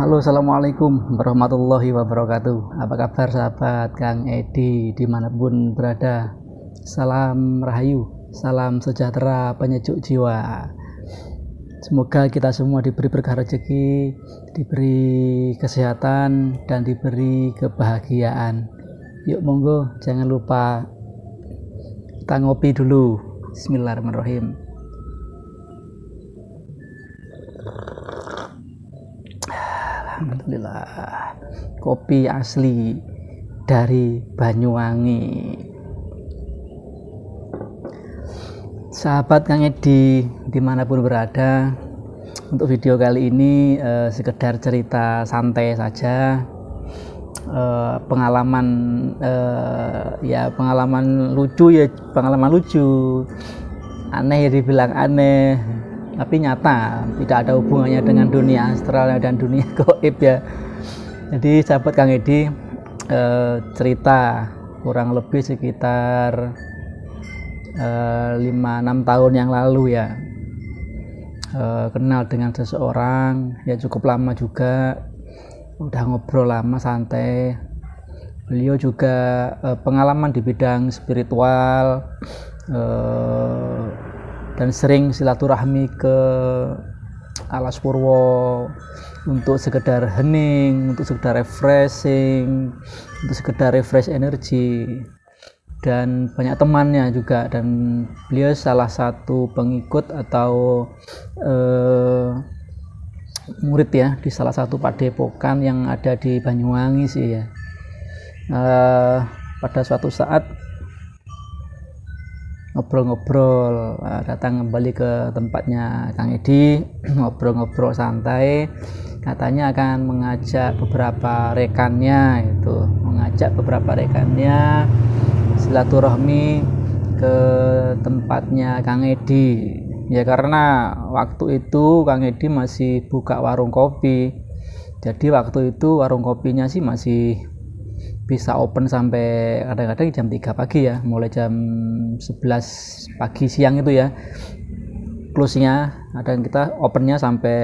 Halo, assalamualaikum warahmatullahi wabarakatuh. Apa kabar sahabat Kang Edi dimanapun berada? Salam rahayu, salam sejahtera penyejuk jiwa. Semoga kita semua diberi berkah rezeki, diberi kesehatan, dan diberi kebahagiaan. Yuk monggo, jangan lupa kita ngopi dulu. Bismillahirrahmanirrahim. Alhamdulillah, kopi asli dari Banyuwangi. Sahabat Kang Edi dimanapun berada, untuk video kali ini sekedar cerita santai saja, pengalaman pengalaman lucu, aneh ya dibilang aneh, tapi nyata, tidak ada hubungannya dengan dunia astral dan dunia gaib ya. Jadi sahabat Kang Edi cerita kurang lebih sekitar 5-6 tahun yang lalu ya, kenal dengan seseorang ya, cukup lama juga, udah ngobrol lama santai. Beliau juga pengalaman di bidang spiritual, dan sering silaturahmi ke Alas Purwo untuk sekedar hening, untuk sekedar refreshing, untuk sekedar refresh energi, dan banyak temannya juga. Dan beliau salah satu pengikut atau murid ya di salah satu padepokan yang ada di Banyuwangi sih ya. Pada suatu saat ngobrol-ngobrol, datang kembali ke tempatnya Kang Edi, ngobrol-ngobrol santai, katanya akan mengajak beberapa rekannya silaturahmi ke tempatnya Kang Edi ya, karena waktu itu Kang Edi masih buka warung kopi. Jadi waktu itu warung kopinya sih masih bisa open sampai kadang-kadang jam 3 pagi ya, mulai jam 11 pagi siang itu ya close-nya. Kadang kita opennya sampai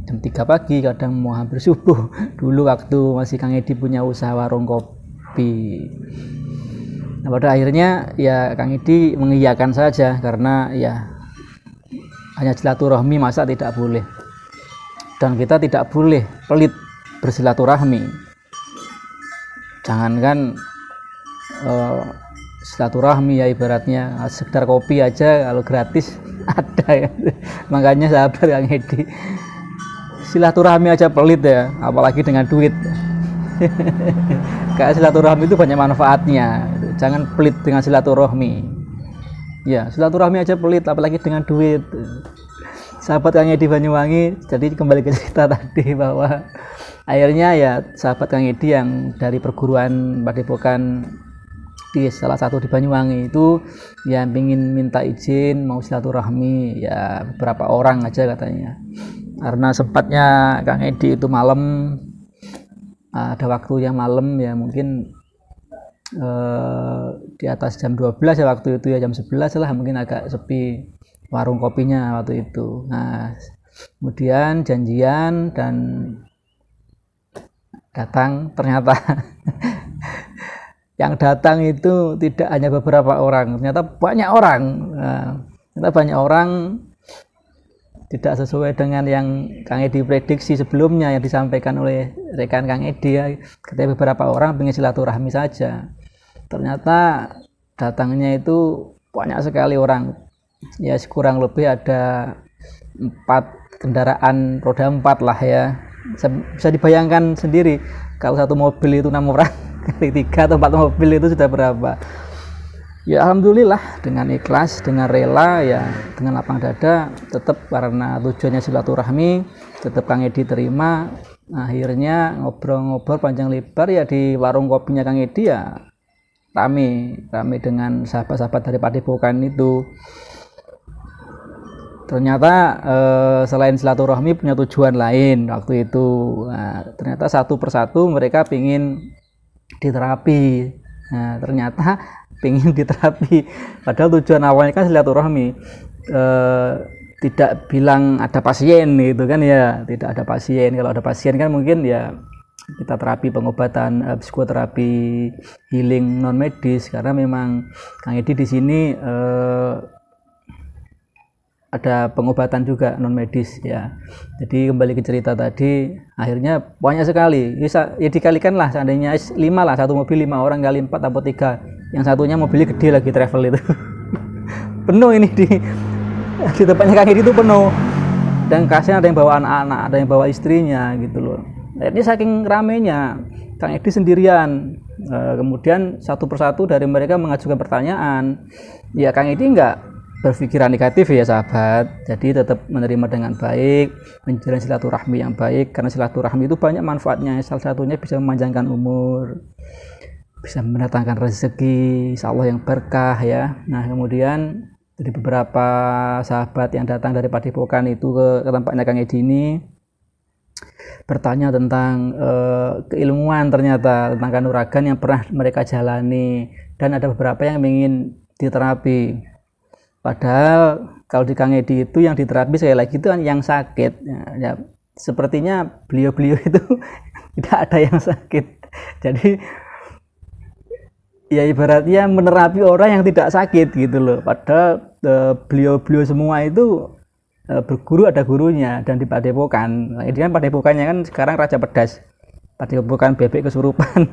jam 3 pagi, kadang mau hampir subuh dulu waktu masih Kang Edi punya usaha warung kopi. Nah, pada akhirnya ya Kang Edi mengiyakan saja, karena ya hanya silaturahmi, masa tidak boleh, dan kita tidak boleh pelit bersilaturahmi. Jangankan silaturahmi ya, ibaratnya sekedar kopi aja kalau gratis ada ya. Makanya sahabat Kang Edi, silaturahmi aja pelit ya, apalagi dengan duit. Kayak silaturahmi itu banyak manfaatnya, jangan pelit dengan silaturahmi ya. Silaturahmi aja pelit, apalagi dengan duit. Sahabat Kang Edi Banyuwangi, jadi kembali ke cerita tadi, bahwa akhirnya ya sahabat Kang Edi yang dari perguruan padepokan di salah satu di Banyuwangi itu ya ingin minta izin mau silaturahmi ya, beberapa orang aja katanya, karena sempatnya Kang Edi itu malam, ada waktu yang malam ya, mungkin di atas jam 12 ya waktu itu ya, jam 11 lah mungkin, agak sepi warung kopinya waktu itu. Nah, kemudian janjian dan datang, ternyata yang datang itu tidak hanya beberapa orang, ternyata banyak orang. Ternyata banyak orang, tidak sesuai dengan yang Kang Edi prediksi sebelumnya yang disampaikan oleh rekan Kang Edi ya. Katanya beberapa orang pengen silaturahmi saja, ternyata datangnya itu banyak sekali orang ya, kurang lebih ada 4 kendaraan roda 4 lah ya. Bisa dibayangkan sendiri, kalau satu mobil itu 6 orang kali 3 atau 4 mobil itu sudah berapa ya. Alhamdulillah dengan ikhlas, dengan rela ya, dengan lapang dada, tetap karena tujuannya silaturahmi, tetap Kang Edi terima. Akhirnya ngobrol-ngobrol panjang lebar ya di warung kopinya Kang Edi ya, rame dengan sahabat-sahabat dari padepokan itu. Ternyata selain silaturahmi punya tujuan lain waktu itu. Nah, ternyata satu persatu mereka pingin diterapi. Nah, ternyata pingin diterapi, padahal tujuan awalnya kan silaturahmi. tidak bilang ada pasien gitu kan ya, tidak ada pasien. Kalau ada pasien kan mungkin ya kita terapi pengobatan, psikoterapi healing non medis, karena memang Kang Edi di sini ada pengobatan juga non medis ya. Jadi kembali ke cerita tadi, akhirnya banyak sekali ya dikalikan lah, seandainya 5 lah, satu mobil 5 orang kali 4 atau 3, yang satunya mobilnya gede lagi, travel itu penuh ini di tempatnya Kang Edi itu penuh, dan kasihan ada yang bawa anak-anak, ada yang bawa istrinya gitu loh. Akhirnya saking ramenya Kang Edi sendirian, kemudian satu persatu dari mereka mengajukan pertanyaan, ya Kang Edi enggak berpikiran negatif ya sahabat, jadi tetap menerima dengan baik, menjalin silaturahmi yang baik, karena silaturahmi itu banyak manfaatnya. Salah satunya bisa memanjangkan umur, bisa mendatangkan rezeki insya Allah yang berkah ya. Nah kemudian dari beberapa sahabat yang datang dari Padepokan itu ke tempatnya Kang Edi ini bertanya tentang keilmuan, ternyata tentang kanuragan yang pernah mereka jalani, dan ada beberapa yang ingin diterapi. Padahal kalau di Kang Edi itu yang diterapi sekali lagi itu yang sakit ya, sepertinya beliau-beliau itu tidak ada yang sakit. Jadi ya ibaratnya menerapi orang yang tidak sakit gitu loh. Padahal beliau-beliau semua itu berguru, ada gurunya, dan di Padepokan. Ini kan Padepokannya kan sekarang Raja Pedas, Padepokan bebek kesurupan.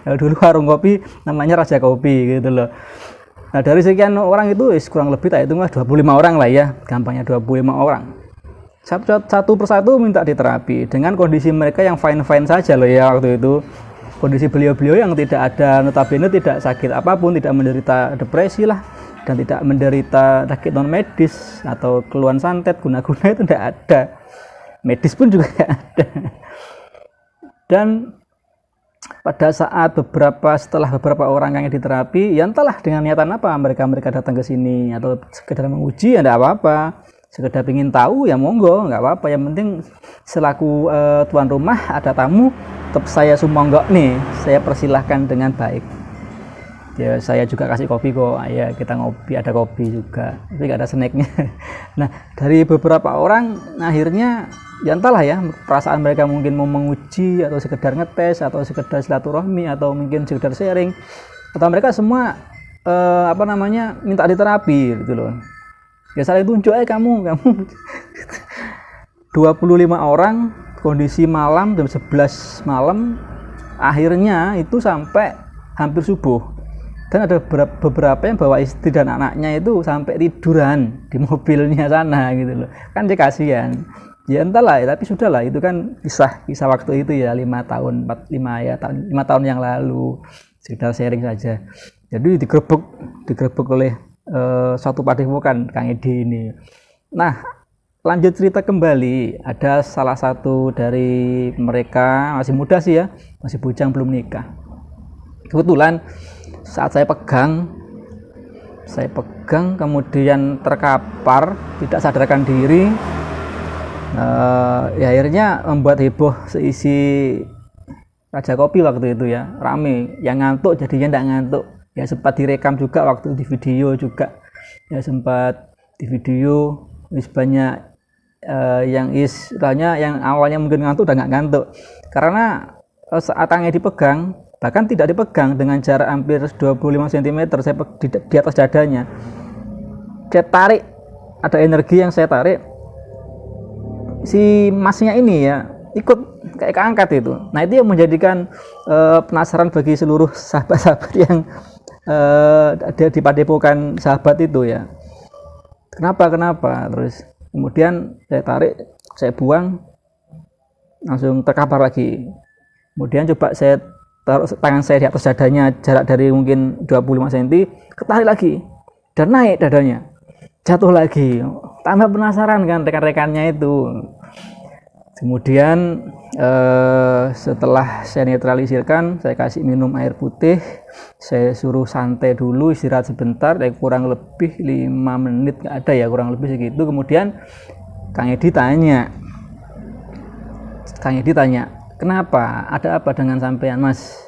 Kalau dulu warung kopi namanya Raja Kopi gitu loh. Nah dari sekian orang itu kurang lebih tak hitung 25 orang lah ya, gampangnya 25 orang. Satu persatu minta diterapi dengan kondisi mereka yang fine-fine saja loh ya waktu itu. Kondisi beliau-beliau yang tidak ada, notabene tidak sakit apapun, tidak menderita depresi lah, dan tidak menderita sakit non medis atau keluhan santet, guna-guna itu tidak ada. Medis pun juga tidak ada. Dan pada saat setelah beberapa orang yang diterapi, ya entahlah dengan niatan apa mereka datang ke sini, atau sekedar menguji ya tidak apa-apa, sekedar ingin tahu ya monggo, nggak apa-apa. Yang penting selaku tuan rumah ada tamu, tetap saya sumonggo nih, saya persilahkan dengan baik. Ya saya juga kasih kopi kok, ya kita ngopi, ada kopi juga, tapi nggak ada snacknya. Nah dari beberapa orang akhirnya ya entahlah ya, perasaan mereka mungkin mau menguji atau sekedar ngetes atau sekedar silaturahmi atau mungkin sekedar sharing, atau mereka semua minta diterapi gitu loh. Ya saling tunjuk kamu 25 orang, kondisi malam jam 11 malam, akhirnya itu sampai hampir subuh. Dan ada beberapa yang bawa istri dan anaknya itu sampai tiduran di mobilnya sana gitu loh. Kan dia kasihan. Ya entahlah, tapi sudahlah, itu kan kisah waktu itu ya, 5 tahun yang lalu, sekitar sharing saja. Jadi digerebek oleh suatu Padepokan Kang Edi ini. Nah lanjut cerita kembali, ada salah satu dari mereka, masih muda sih ya, masih bujang, belum nikah. Kebetulan saat saya pegang kemudian terkapar, tidak sadarkan diri, ya akhirnya membuat heboh seisi Raja Kopi waktu itu ya, rame. Yang ngantuk jadinya tidak ngantuk ya, sempat direkam juga waktu di video juga ya, sempat di video banyak yang istilahnya yang awalnya mungkin ngantuk udah nggak ngantuk, karena saat tangannya dipegang, bahkan tidak dipegang dengan jarak hampir 25 cm, saya di atas dadanya, saya tarik, ada energi yang saya tarik, si masnya ini ya ikut kayak keangkat itu. Nah itu yang menjadikan penasaran bagi seluruh sahabat-sahabat yang ada di Padepokan sahabat itu ya, kenapa terus kemudian saya tarik, saya buang, langsung terkapar lagi. Kemudian coba saya taruh tangan saya di atas dadanya, jarak dari mungkin 25 cm, ketarik lagi dan naik dadanya, jatuh lagi. Tambah penasaran kan rekan-rekannya itu. Kemudian setelah saya netralisirkan, saya kasih minum air putih, saya suruh santai dulu, istirahat sebentar, kurang lebih 5 menit nggak ada ya, kurang lebih segitu. Kemudian Kang Edi tanya, kenapa? Ada apa dengan sampean, Mas?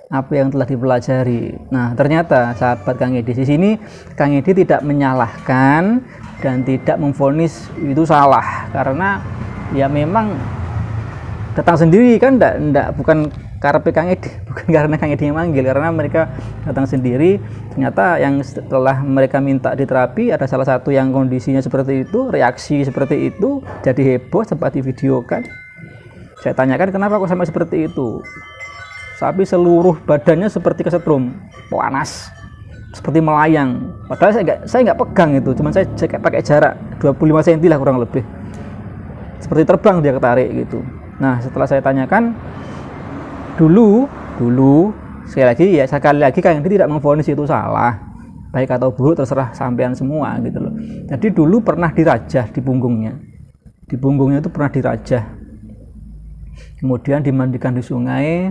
Apa yang telah dipelajari? Nah, ternyata sahabat Kang Edi di sini, Kang Edi tidak menyalahkan, dan tidak memvonis itu salah, karena ya memang datang sendiri kan, bukan karepe Kang Edi, bukan karena Kang Edi yang manggil, karena mereka datang sendiri. Ternyata yang setelah mereka minta diterapi ada salah satu yang kondisinya seperti itu, reaksi seperti itu, jadi heboh, sempat divideokan. Saya tanyakan kenapa kok sampai seperti itu. Sampai seluruh badannya seperti kesetrum, panas, seperti melayang. Padahal saya nggak pegang itu, cuman saya pakai jarak 25 cm lah kurang lebih. Seperti terbang dia, ketarik gitu. Nah, setelah saya tanyakan, dulu sekali lagi Kang Edi tidak memvonis itu salah, baik atau buruk terserah sampean semua gitu loh. Jadi dulu pernah dirajah di punggungnya itu pernah dirajah, kemudian dimandikan di sungai,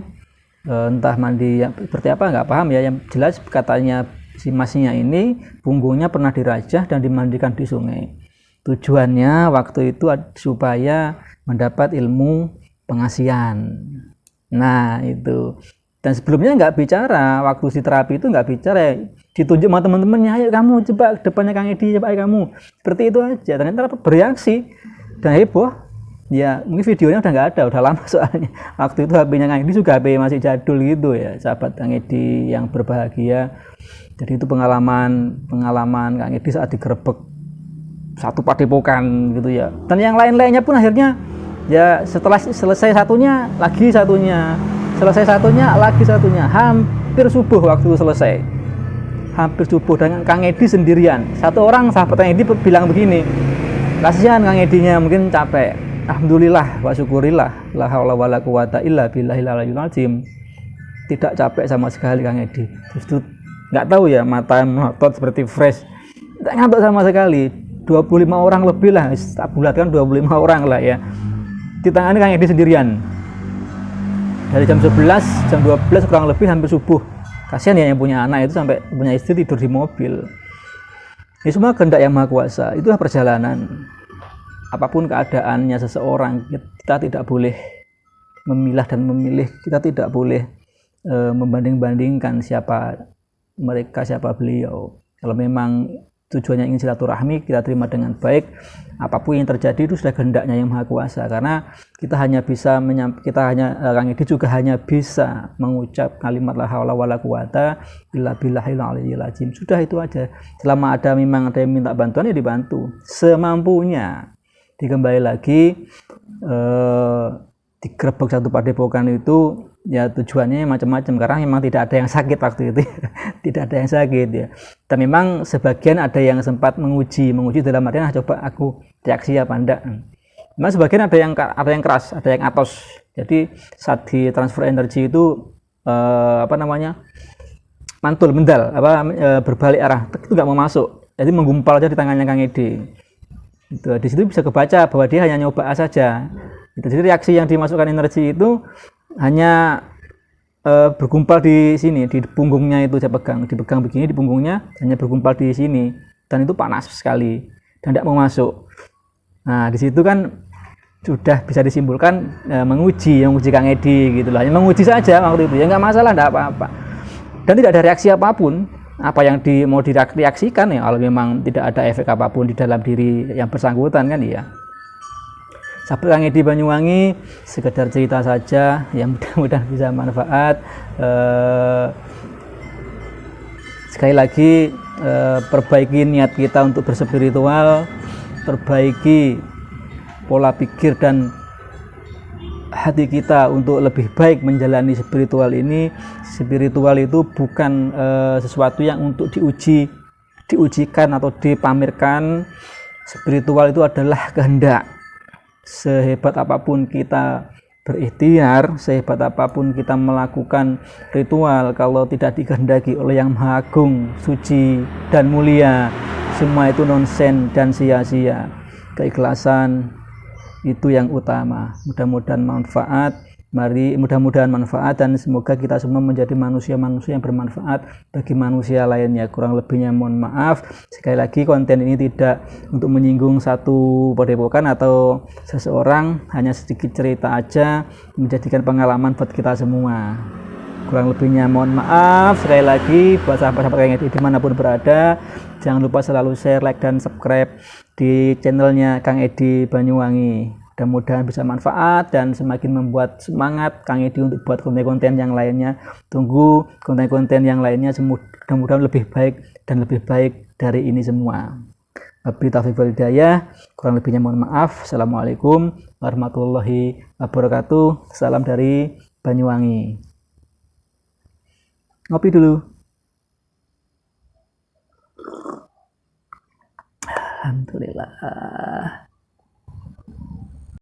entah mandi seperti apa nggak paham ya, yang jelas katanya si masnya ini punggungnya pernah dirajah dan dimandikan di sungai. Tujuannya waktu itu supaya mendapat ilmu pengasihan. Nah itu. Dan sebelumnya nggak bicara, waktu si terapi itu nggak bicara, ditunjuk sama teman-temannya, ayo kamu coba depannya Kang Edi, coba ayo kamu, seperti itu aja. Ternyata bereaksi dan heboh. Ya mungkin videonya udah nggak ada, udah lama soalnya. Waktu itu HP-nya Kang Edi juga HP masih jadul gitu ya, sahabat Kang Edi yang berbahagia. Jadi itu pengalaman Kang Edi saat digerebek satu padepokan gitu ya. Dan yang lain-lainnya pun akhirnya ya setelah selesai satunya lagi satunya, selesai satunya lagi satunya, hampir subuh waktu itu selesai. Hampir subuh dengan Kang Edi sendirian. Satu orang sahabat Kang Edi bilang begini, kasihan Kang Edinya mungkin capek. Alhamdulillah wa syukurillah, la haula wala quwata illa billahil aliyyil azim. Tidak capek sama sekali Kang Edi. Justru nggak tahu ya, mata melotot seperti fresh. Tidak ngantuk sama sekali. 25 orang lebih lah, tak bulatkan 25 orang lah ya. Ditangani Kang Edi sendirian. Dari jam 11, jam 12 kurang lebih hampir subuh. Kasihan ya yang punya anak itu sampai punya istri tidur di mobil. Ini semua kehendak Yang Maha Kuasa. Itulah perjalanan. Apapun keadaannya seseorang, kita tidak boleh memilah dan memilih, kita tidak boleh membanding-bandingkan siapa mereka, siapa beliau. Kalau memang tujuannya ingin silaturahmi, kita terima dengan baik. Apapun yang terjadi itu sudah kehendaknya Yang Maha Kuasa, karena kita hanya bisa Kang Edi juga hanya bisa mengucap kalimat la haula wala quwata illa billahil aliyyil azim. Sudah itu aja. Selama memang ada yang minta bantuan, ya dibantu semampunya. Dikembali lagi digerebek satu padepokan itu ya tujuannya macam-macam, karena memang tidak ada yang sakit waktu itu. Tidak ada yang sakit ya. Dan memang sebagian ada yang sempat menguji dalam artian coba aku reaksi apa enggak. Memang sebagian ada yang keras, ada yang atos. Jadi saat di transfer energi itu mantul mendal berbalik arah itu nggak mau masuk, jadi menggumpal aja di tangannya Kang Edi. Itu di situ bisa kebaca bahwa dia hanya nyoba saja. Jadi reaksi yang dimasukkan energi itu hanya bergumpal di sini, di punggungnya itu saya dipegang begini di punggungnya, hanya bergumpal di sini, dan itu panas sekali dan tidak mau masuk. Nah di situ kan sudah bisa disimpulkan menguji Kang Edi gitulah, menguji saja waktu itu ya, nggak masalah, nggak apa-apa, dan tidak ada reaksi apapun. Apa yang mau direaksikan ya, kalau memang tidak ada efek apapun di dalam diri yang bersangkutan kan ya. Sahabat Kang Edi Banyuwangi, sekedar cerita saja yang mudah-mudahan bisa manfaat. Sekali lagi perbaiki niat kita untuk berspiritual, perbaiki pola pikir dan hati kita untuk lebih baik menjalani spiritual ini. Spiritual itu bukan sesuatu yang untuk diujikan atau dipamerkan. Spiritual itu adalah kehendak. Sehebat apapun kita berikhtiar, sehebat apapun kita melakukan ritual, kalau tidak dikehendaki oleh Yang Maha Agung, suci dan mulia, semua itu nonsen dan sia-sia. Keikhlasan itu yang utama. Mudah-mudahan manfaat dan semoga kita semua menjadi manusia-manusia yang bermanfaat bagi manusia lainnya. Kurang lebihnya mohon maaf. Sekali lagi, konten ini tidak untuk menyinggung satu padepokan atau seseorang, hanya sedikit cerita aja, menjadikan pengalaman buat kita semua. Kurang lebihnya mohon maaf. Sekali lagi buat sahabat-sahabat Kang Edi dimanapun berada, Jangan lupa selalu share, like, dan subscribe di channelnya Kang Edi Banyuwangi. Mudah-mudahan bisa manfaat dan semakin membuat semangat Kang Edi untuk buat konten-konten yang lainnya. Tunggu konten-konten yang lainnya, mudah-mudahan lebih baik dan lebih baik dari ini semua. Wabillahi taufiq wal hidayah, kurang lebihnya mohon maaf. Assalamualaikum warahmatullahi wabarakatuh. Salam dari Banyuwangi. Ngopi dulu.